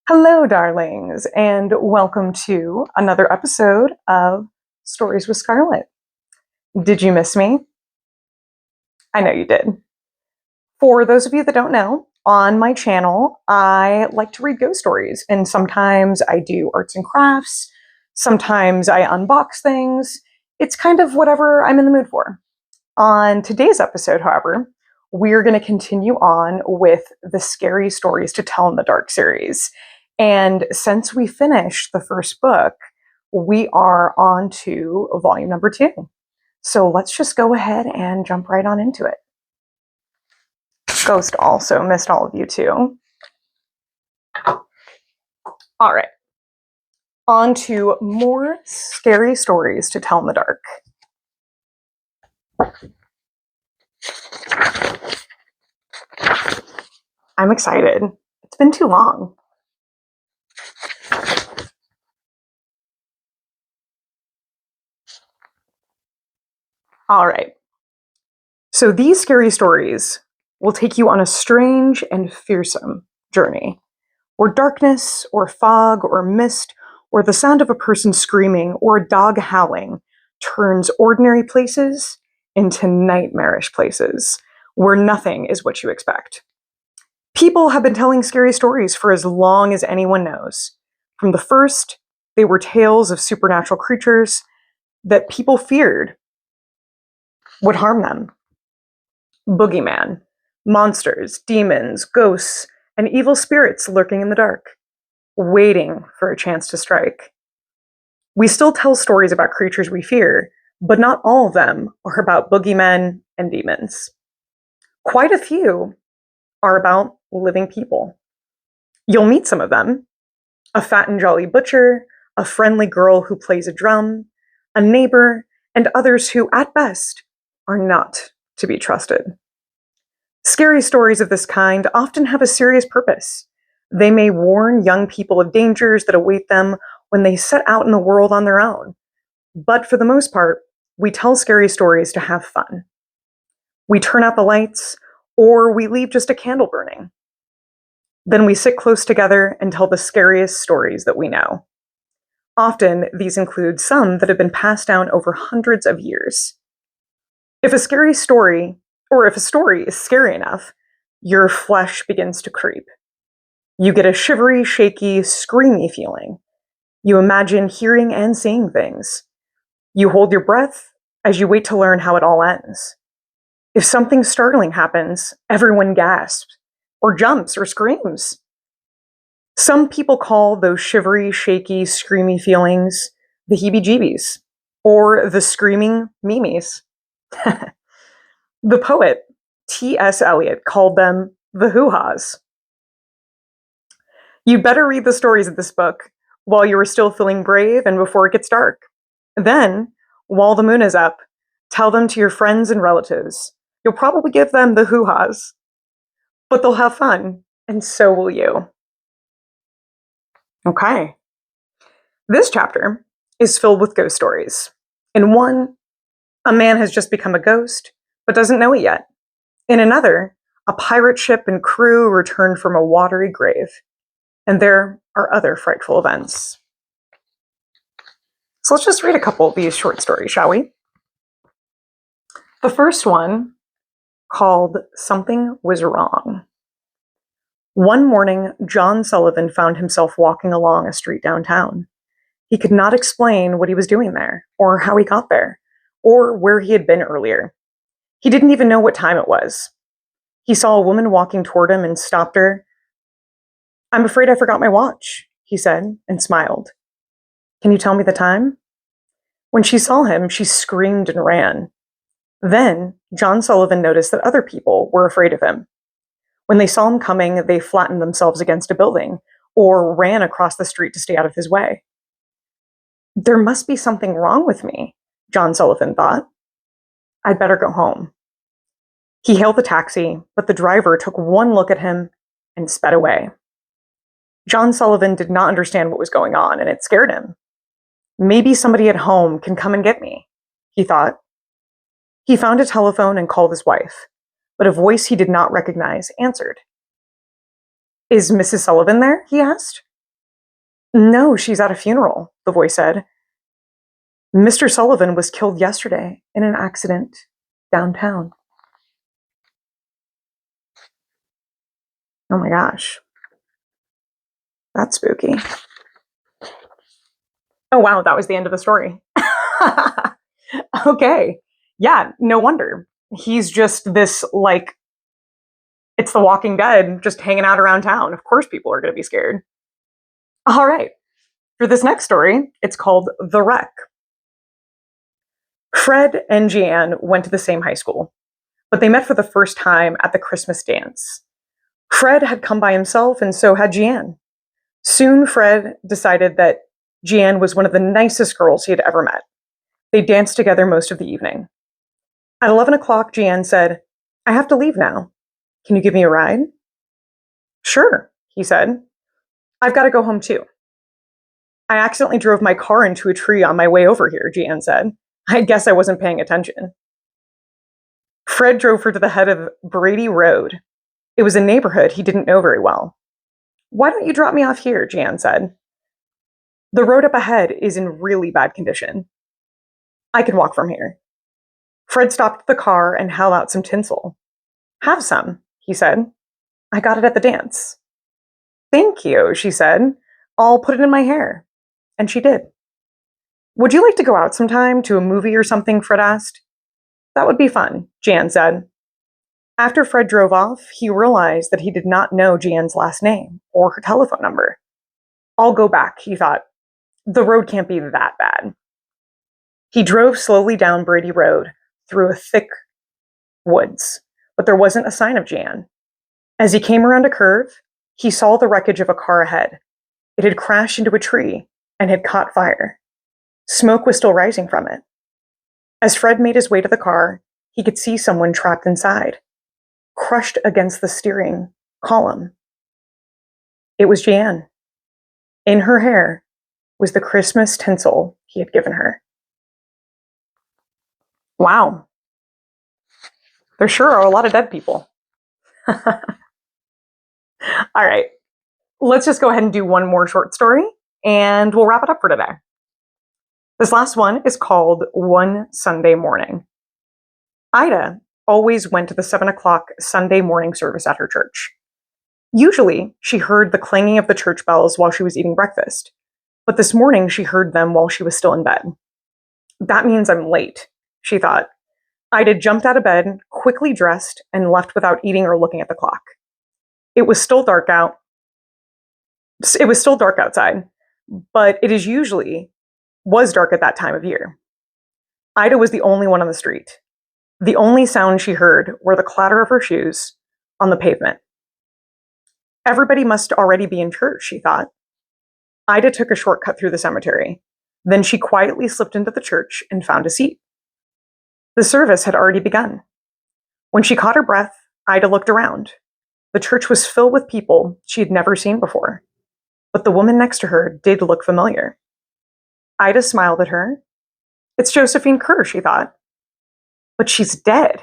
Hello, darlings, and welcome to another episode of Stories with Scarlett. Did you miss me? I know you did. For those of you that don't know, on my channel, I like to read ghost stories, and sometimes I do arts and crafts, sometimes I unbox things. It's kind of whatever I'm in the mood for. On today's episode, however, we're going to continue on with the Scary Stories to Tell in the Dark series. And since we finished the first book, we are on to volume number 2. So let's just go ahead and jump right on into it. Ghost also missed all of you too. All right. On to more scary stories to tell in the dark. I'm excited. It's been too long. All right. So these scary stories will take you on a strange and fearsome journey, where darkness, or fog, or mist, or the sound of a person screaming, or a dog howling turns ordinary places into nightmarish places, where nothing is what you expect. People have been telling scary stories for as long as anyone knows. From the first, they were tales of supernatural creatures that people feared would harm them. Boogeyman, monsters, demons, ghosts, and evil spirits lurking in the dark, waiting for a chance to strike. We still tell stories about creatures we fear, but not all of them are about boogeymen and demons. Quite a few are about living people. You'll meet some of them: a fat and jolly butcher, a friendly girl who plays a drum, a neighbor, and others who, at best, are not to be trusted. Scary stories of this kind often have a serious purpose. They may warn young people of dangers that await them when they set out in the world on their own. But for the most part, we tell scary stories to have fun. We turn out the lights, or we leave just a candle burning. Then we sit close together and tell the scariest stories that we know. Often, these include some that have been passed down over hundreds of years. If a story is scary enough, your flesh begins to creep. You get a shivery, shaky, screamy feeling. You imagine hearing and seeing things. You hold your breath as you wait to learn how it all ends. If something startling happens, everyone gasps, or jumps, or screams. Some people call those shivery, shaky, screamy feelings the heebie-jeebies, or the screaming memes. The poet T.S. Eliot called them the hoo-haws. You better read the stories of this book while you are still feeling brave and before it gets dark. Then, while the moon is up, tell them to your friends and relatives. You'll probably give them the hoo-haws, but they'll have fun, and so will you. Okay. This chapter is filled with ghost stories. In one, a man has just become a ghost, but doesn't know it yet. In another, a pirate ship and crew return from a watery grave. And there are other frightful events. So let's just read a couple of these short stories, shall we? The first one, called Something Was Wrong. One morning, John Sullivan found himself walking along a street downtown. He could not explain what he was doing there, or how he got there, or where he had been earlier. He didn't even know what time it was. He saw a woman walking toward him and stopped her. "I'm afraid I forgot my watch," he said, and smiled. "Can you tell me the time?" When she saw him, she screamed and ran. Then, John Sullivan noticed that other people were afraid of him. When they saw him coming, they flattened themselves against a building, or ran across the street to stay out of his way. "There must be something wrong with me," John Sullivan thought. "I'd better go home." He hailed the taxi, but the driver took one look at him and sped away. John Sullivan did not understand what was going on, and it scared him. "Maybe somebody at home can come and get me," he thought. He found a telephone and called his wife, but a voice he did not recognize answered. "Is Mrs. Sullivan there?" he asked. No, she's at a funeral, the voice said. Mr. Sullivan was killed yesterday in an accident downtown. Oh my gosh. That's spooky. Oh wow, that was the end of the story. Okay. Yeah, no wonder. He's just this, like, it's the Walking Dead just hanging out around town. Of course people are going to be scared. All right. For this next story, it's called The Wreck. Fred and Jeanne went to the same high school, but they met for the first time at the Christmas dance. Fred had come by himself, and so had Jeanne. Soon, Fred decided that Jeanne was one of the nicest girls he had ever met. They danced together most of the evening. At 11 o'clock, Jeanne said, I have to leave now. Can you give me a ride? Sure, he said. I've got to go home too. I accidentally drove my car into a tree on my way over here, Jeanne said. I guess I wasn't paying attention. Fred drove her to the head of Brady Road. It was a neighborhood he didn't know very well. Why don't you drop me off here, Jeanne said. The road up ahead is in really bad condition. I can walk from here. Fred stopped the car and held out some tinsel. Have some, he said. I got it at the dance. Thank you, she said. I'll put it in my hair. And she did. Would you like to go out sometime to a movie or something? Fred asked. That would be fun, Jeanne said. After Fred drove off, he realized that he did not know Jeanne's last name or her telephone number. I'll go back, he thought. The road can't be that bad. He drove slowly down Brady Road through a thick woods, but there wasn't a sign of Jeanne. As he came around a curve, he saw the wreckage of a car ahead. It had crashed into a tree and had caught fire. Smoke was still rising from it. As Fred made his way to the car, he could see someone trapped inside, crushed against the steering column. It was Jeanne. In her hair was the Christmas tinsel he had given her. Wow. There sure are a lot of dead people. All right. Let's just go ahead and do one more short story, and we'll wrap it up for today. This last one is called One Sunday Morning. Ida always went to the 7 o'clock Sunday morning service at her church. Usually, she heard the clanging of the church bells while she was eating breakfast, but this morning she heard them while she was still in bed. That means I'm late, she thought. Ida jumped out of bed, quickly dressed, and left without eating or looking at the clock. It was still dark outside, but it was dark at that time of year. Ida was the only one on the street. The only sound she heard were the clatter of her shoes on the pavement. Everybody must already be in church, she thought. Ida took a shortcut through the cemetery. Then she quietly slipped into the church and found a seat. The service had already begun. When she caught her breath, Ida looked around. The church was filled with people she had never seen before, but the woman next to her did look familiar. Ida smiled at her. It's Josephine Kerr, she thought. But she's dead.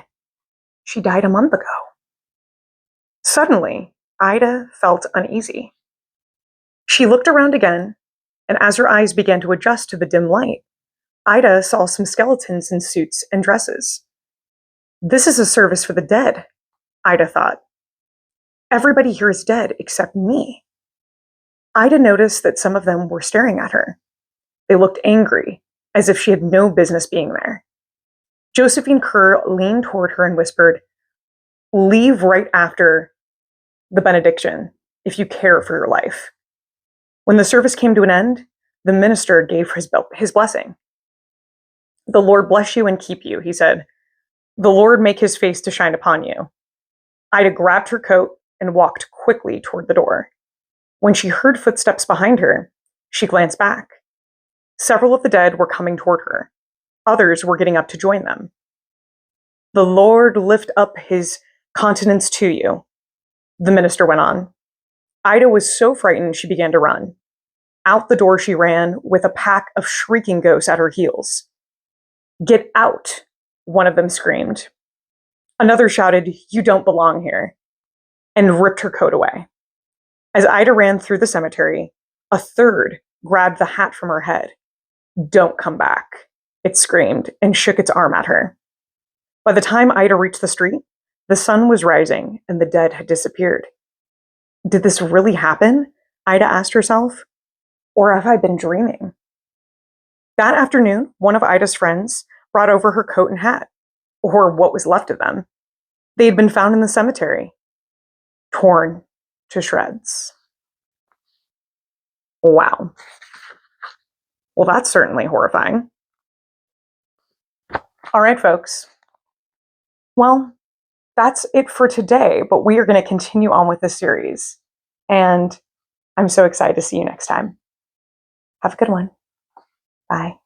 She died a month ago. Suddenly, Ida felt uneasy. She looked around again, and as her eyes began to adjust to the dim light, Ida saw some skeletons in suits and dresses. This is a service for the dead, Ida thought. Everybody here is dead except me. Ida noticed that some of them were staring at her. They looked angry, as if she had no business being there. Josephine Kerr leaned toward her and whispered, "Leave right after the benediction, if you care for your life." When the service came to an end, the minister gave his blessing. "The Lord bless you and keep you," he said. "The Lord make his face to shine upon you." Ida grabbed her coat and walked quickly toward the door. When she heard footsteps behind her, she glanced back. Several of the dead were coming toward her. Others were getting up to join them. "The Lord lift up his countenance to you," the minister went on. Ida was so frightened she began to run. Out the door she ran, with a pack of shrieking ghosts at her heels. "Get out," one of them screamed. Another shouted, "You don't belong here," and ripped her coat away. As Ida ran through the cemetery, a third grabbed the hat from her head. "Don't come back," it screamed and shook its arm at her. By the time Ida reached the street, the sun was rising and the dead had disappeared. Did this really happen? Ida asked herself. Or have I been dreaming? That afternoon, one of Ida's friends brought over her coat and hat, or what was left of them. They had been found in the cemetery, torn to shreds. Wow. Well, that's certainly horrifying. All right, folks. Well, that's it for today, but we are going to continue on with this series. And I'm so excited to see you next time. Have a good one. Bye.